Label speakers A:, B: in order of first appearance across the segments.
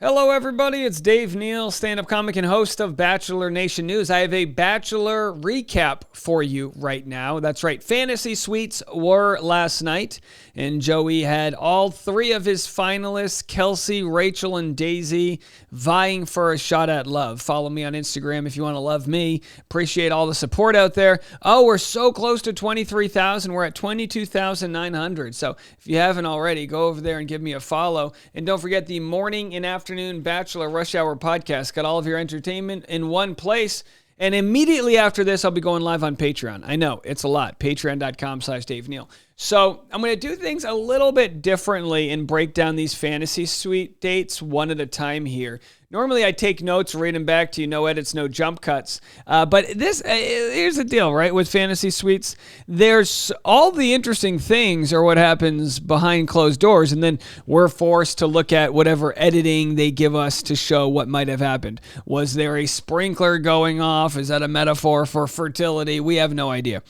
A: Hello, everybody. It's Dave Neal, stand-up comic and host of Bachelor Nation News. I have a Bachelor recap for you right now. That's right. Fantasy Suites were last night, and Joey had all three of his finalists, Kelsey, Rachel, and Daisy, vying for a shot at love. Follow me on Instagram if you want to love me. Appreciate all the support out there. Oh, we're so close to 23,000. We're at 22,900. So if you haven't already, go over there and give me a follow. And don't forget the morning and afternoon Bachelor Rush Hour podcast. Got all of your entertainment in one place. And immediately after this, I'll be going live on Patreon. I know, it's a lot. Patreon.com/Dave Neal. So I'm going to do things a little bit differently and break down these fantasy suite dates one at a time here. Normally I take notes, read them back to you, no edits, no jump cuts. But here's the deal, right? With fantasy suites, there's all the interesting things are what happens behind closed doors, and then we're forced to look at whatever editing they give us to show what might have happened. Was there a sprinkler going off? Is that a metaphor for fertility? We have no idea.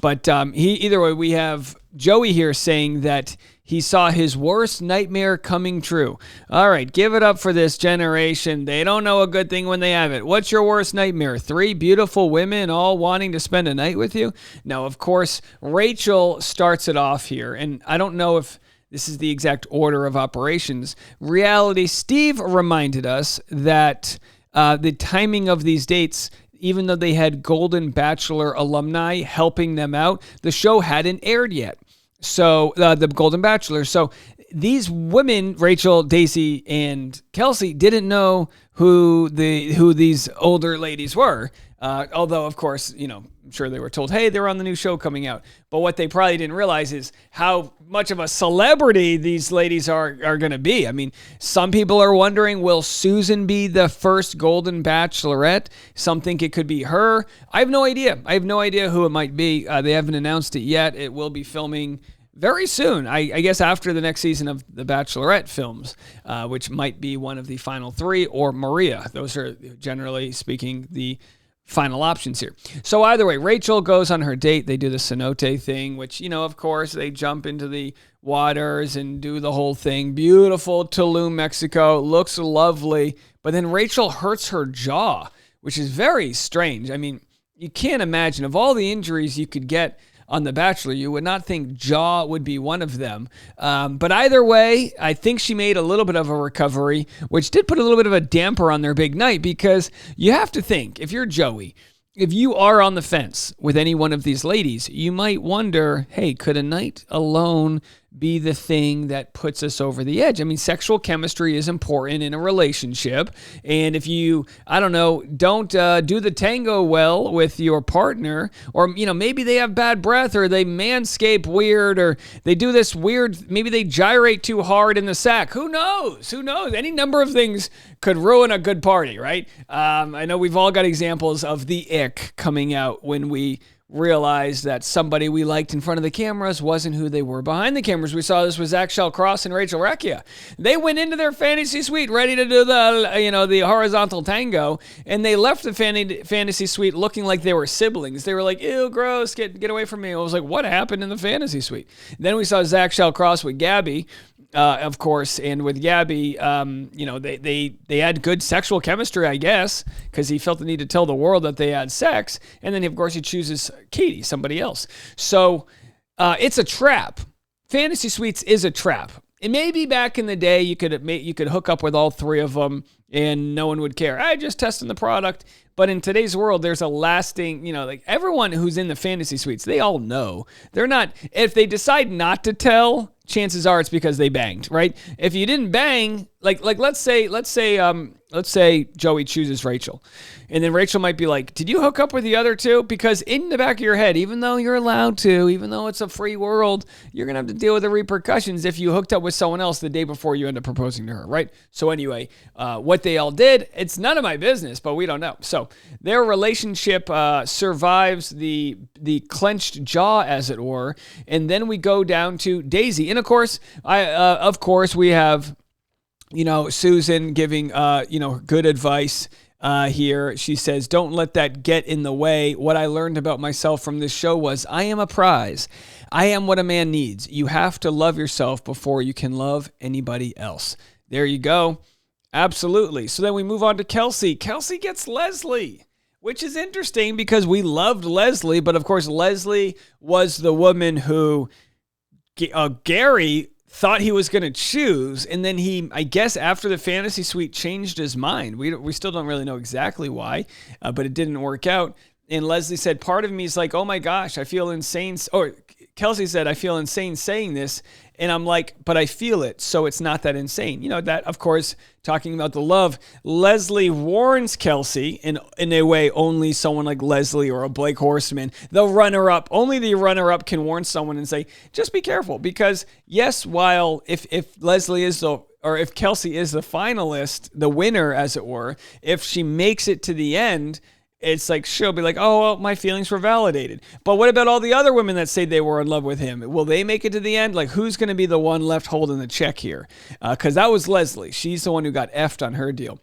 A: But either way, we have Joey here saying that he saw his worst nightmare coming true. All right, give it up for this generation. They don't know a good thing when they have it. What's your worst nightmare? 3 beautiful women all wanting to spend a night with you? No, of course, Rachel starts it off here. And I don't know if this is the exact order of operations. Reality, Steve reminded us that the timing of these dates, even though they had Golden Bachelor alumni helping them out, the show hadn't aired yet. So the Golden Bachelor. So these women, Rachel, Daisy, and Kelsey, didn't know who these older ladies were. Although, of course, I'm sure they were told, hey, they're on the new show coming out. But what they probably didn't realize is how much of a celebrity these ladies are going to be. I mean, some people are wondering, will Susan be the first Golden Bachelorette? Some think it could be her. I have no idea. I have no idea who it might be. They haven't announced it yet. It will be filming very soon, I guess after the next season of The Bachelorette films, which might be one of the final 3, or Maria. Those are, generally speaking, the final options here. So either way, Rachel goes on her date. They do the cenote thing, which, of course, they jump into the waters and do the whole thing. Beautiful Tulum, Mexico. Looks lovely. But then Rachel hurts her jaw, which is very strange. I mean, you can't imagine, of all the injuries you could get on The Bachelor, you would not think jaw would be one of them. But either way, I think she made a little bit of a recovery, which did put a little bit of a damper on their big night, because you have to think, if you're Joey, if you are on the fence with any one of these ladies, you might wonder, hey, could a night alone be the thing that puts us over the edge? I mean, sexual chemistry is important in a relationship. And if you, don't do the tango well with your partner, or, maybe they have bad breath, or they manscape weird, or they do this weird, maybe they gyrate too hard in the sack. Who knows? Any number of things could ruin a good party, right? I know we've all got examples of the ick coming out when we realized that somebody we liked in front of the cameras wasn't who they were behind the cameras. We saw this with Zach Shellcross and Rachel Recchia. They went into their fantasy suite ready to do the horizontal tango, and they left the fantasy suite looking like they were siblings. They were like, ew, gross, get away from me. I was like, what happened in the fantasy suite? Then we saw Zach Shellcross with Gabby, of course, and with Gabby, they had good sexual chemistry, I guess, because he felt the need to tell the world that they had sex, and then, of course, he chooses Katie, somebody else. So it's a trap. Fantasy Suites is a trap. And maybe back in the day, you could hook up with all 3 of them, and no one would care. I just testing the product. But in today's world, there's a lasting, everyone who's in the fantasy suites, they all know. They're not, if they decide not to tell, chances are it's because they banged, right? If you didn't bang, let's say Joey chooses Rachel, and then Rachel might be like, did you hook up with the other 2? Because in the back of your head, even though you're allowed to, even though it's a free world, you're going to have to deal with the repercussions if you hooked up with someone else the day before you end up proposing to her, right? So anyway, what they all did, it's none of my business, but we don't know. So their relationship survives the clenched jaw, as it were, and then we go down to Daisy. And of course, we have Susan giving good advice here. She says, don't let that get in the way. What I learned about myself from this show was I am a prize. I am what a man needs. You have to love yourself before you can love anybody else. There you go. Absolutely. So then we move on to Kelsey. Kelsey gets Leslie, which is interesting because we loved Leslie, but of course Leslie was the woman who Gary thought he was going to choose, and then he, I guess, after the fantasy suite changed his mind. We still don't really know exactly why, but it didn't work out. And Leslie said, part of me is like, oh my gosh, I feel insane. Or Kelsey said, I feel insane saying this. And I'm like, but I feel it, so it's not that insane. You know, that, of course, talking about the love, Leslie warns Kelsey, in a way only someone like Leslie or a Blake Horstman, the runner-up, only the runner-up can warn someone and say, just be careful. Because, yes, while if Leslie is or if Kelsey is the finalist, the winner, as it were, if she makes it to the end, it's like she'll be like, oh, well, my feelings were validated. But what about all the other women that say they were in love with him? Will they make it to the end? Like, who's going to be the one left holding the check here? Because that was Leslie. She's the one who got effed on her deal.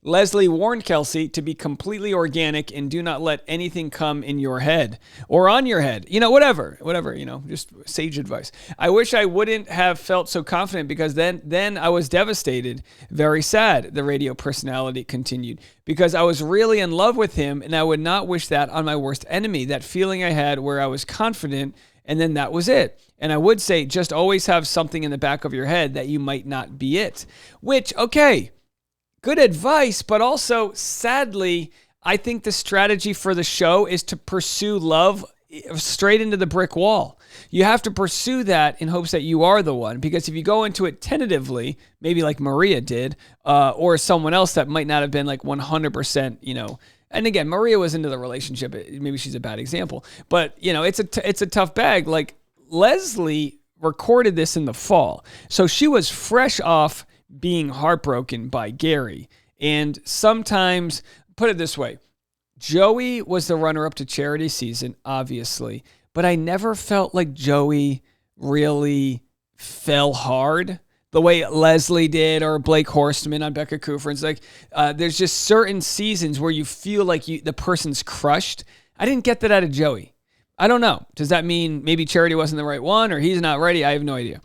A: Leslie warned Kelsey to be completely organic and do not let anything come in your head or on your head. You know, whatever, you know, just sage advice. I wish I wouldn't have felt so confident because then I was devastated, very sad, the radio personality continued, because I was really in love with him and I would not wish that on my worst enemy, that feeling I had where I was confident and then that was it. And I would say just always have something in the back of your head that you might not be it, which, okay, good advice, but also, sadly, I think the strategy for the show is to pursue love straight into the brick wall. You have to pursue that in hopes that you are the one, because if you go into it tentatively, maybe like Maria did, or someone else that might not have been like 100%, you know, and again, Maria was into the relationship. Maybe she's a bad example, but you know, it's a tough bag. Like Leslie recorded this in the fall, so she was fresh off being heartbroken by Gary. And sometimes, put it this way, Joey was the runner-up to charity season, obviously, but I never felt like Joey really fell hard the way Leslie did or Blake Horstman on Becca Kufrin's. Like, there's just certain seasons where you feel like the person's crushed. I didn't get that out of Joey. I don't know. Does that mean maybe charity wasn't the right one or he's not ready? I have no idea.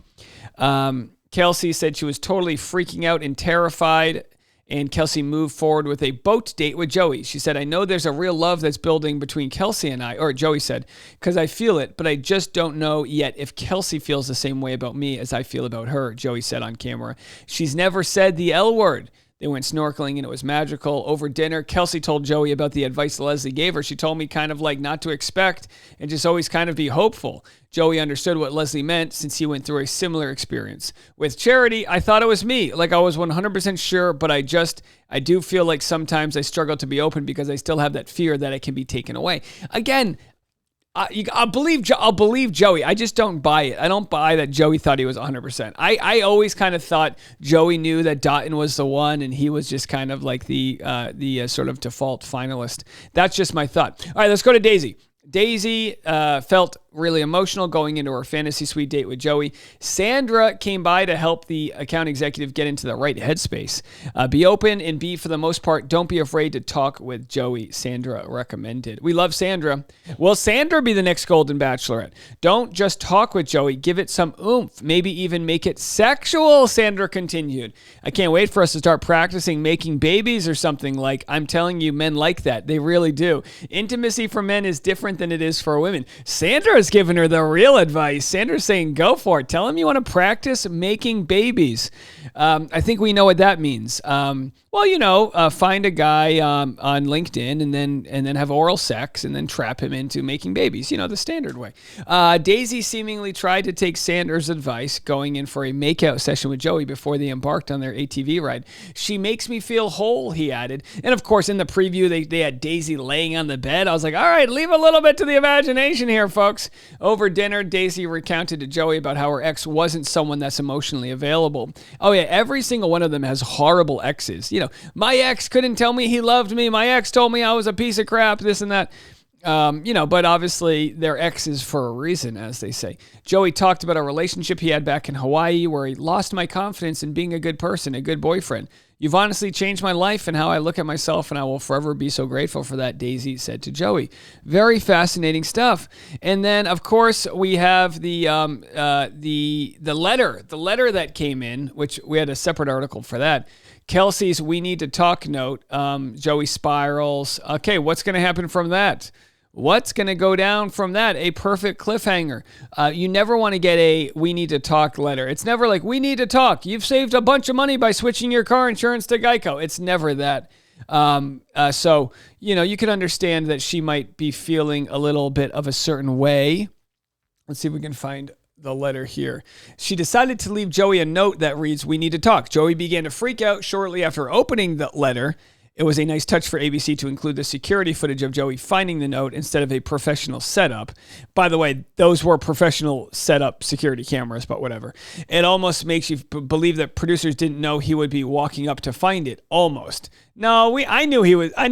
A: Kelsey said she was totally freaking out and terrified, and Kelsey moved forward with a boat date with Joey. She said, I know there's a real love that's building between Kelsey and I, or Joey said, because I feel it, but I just don't know yet if Kelsey feels the same way about me as I feel about her, Joey said on camera. She's never said the L word. They went snorkeling and it was magical. Over dinner, Kelsey told Joey about the advice Leslie gave her. She told me kind of like not to expect and just always kind of be hopeful. Joey understood what Leslie meant since he went through a similar experience. With charity, I thought it was me. Like I was 100% sure, but I do feel like sometimes I struggle to be open because I still have that fear that it can be taken away. Again, I'll believe Joey. I just don't buy it. I don't buy that Joey thought he was 100%. I always kind of thought Joey knew that Dotton was the one, and he was just kind of like the sort of default finalist. That's just my thought. All right, let's go to Daisy. Daisy felt really emotional going into her fantasy suite date with Joey. Sandra came by to help the account executive get into the right headspace. Be open and for the most part, don't be afraid to talk with Joey, Sandra recommended. We love Sandra. Will Sandra be the next Golden Bachelorette? Don't just talk with Joey. Give it some oomph. Maybe even make it sexual, Sandra continued. I can't wait for us to start practicing making babies or something. Like, I'm telling you, men like that. They really do. Intimacy for men is different than it is for women. Sandra is giving her the real advice. Sandra's saying, go for it. Tell him you want to practice making babies. I think we know what that means. Find a guy on LinkedIn and then have oral sex and then trap him into making babies. You know, the standard way. Daisy seemingly tried to take Sandra's advice going in for a makeout session with Joey before they embarked on their ATV ride. She makes me feel whole, he added. And of course, in the preview, they had Daisy laying on the bed. I was like, all right, leave a little bit to the imagination here, folks. Over dinner, Daisy recounted to Joey about how her ex wasn't someone that's emotionally available. Oh yeah, every single one of them has horrible exes. You know, my ex couldn't tell me he loved me. My ex told me I was a piece of crap, this and that. But obviously they're exes for a reason, as they say. Joey talked about a relationship he had back in Hawaii where he lost my confidence in being a good person, a good boyfriend. You've honestly changed my life and how I look at myself, and I will forever be so grateful for that, Daisy said to Joey. Very fascinating stuff. And then, of course, we have the letter that came in, which we had a separate article for that. Kelsey's "We Need to Talk" note. Joey spirals. Okay, what's going to happen from that? What's going to go down from that? A perfect cliffhanger. You never want to get a "we need to talk" letter. It's never like, "We need to talk. You've saved a bunch of money by switching your car insurance to Geico." It's never that. So, you can understand that she might be feeling a little bit of a certain way. Let's see if we can find the letter here. She decided to leave Joey a note that reads, "We need to talk." Joey began to freak out shortly after opening the letter. It was a nice touch for ABC to include the security footage of Joey finding the note instead of a professional setup. By the way, those were professional setup security cameras, but whatever. It almost makes you believe that producers didn't know he would be walking up to find it. Almost. No, I knew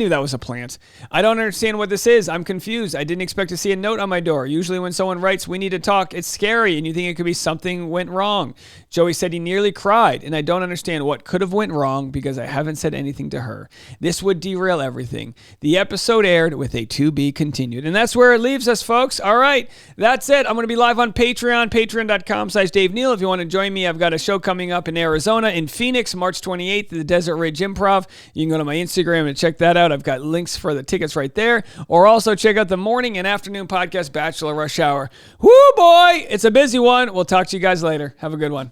A: that was a plant. I don't understand what this is. I'm confused. I didn't expect to see a note on my door. Usually when someone writes, "We need to talk," it's scary and you think it could be something went wrong. Joey said he nearly cried, and I don't understand what could have went wrong because I haven't said anything to her. This would derail everything. The episode aired with a "to be continued." And that's where it leaves us, folks. All right, that's it. I'm going to be live on Patreon, patreon.com/Dave Neal. If you want to join me, I've got a show coming up in Arizona, in Phoenix, March 28th at the Desert Ridge Improv. You can go to my Instagram and check that out. I've got links for the tickets right there. Or also check out the morning and afternoon podcast, Bachelor Rush Hour. Woo, boy, it's a busy one. We'll talk to you guys later. Have a good one.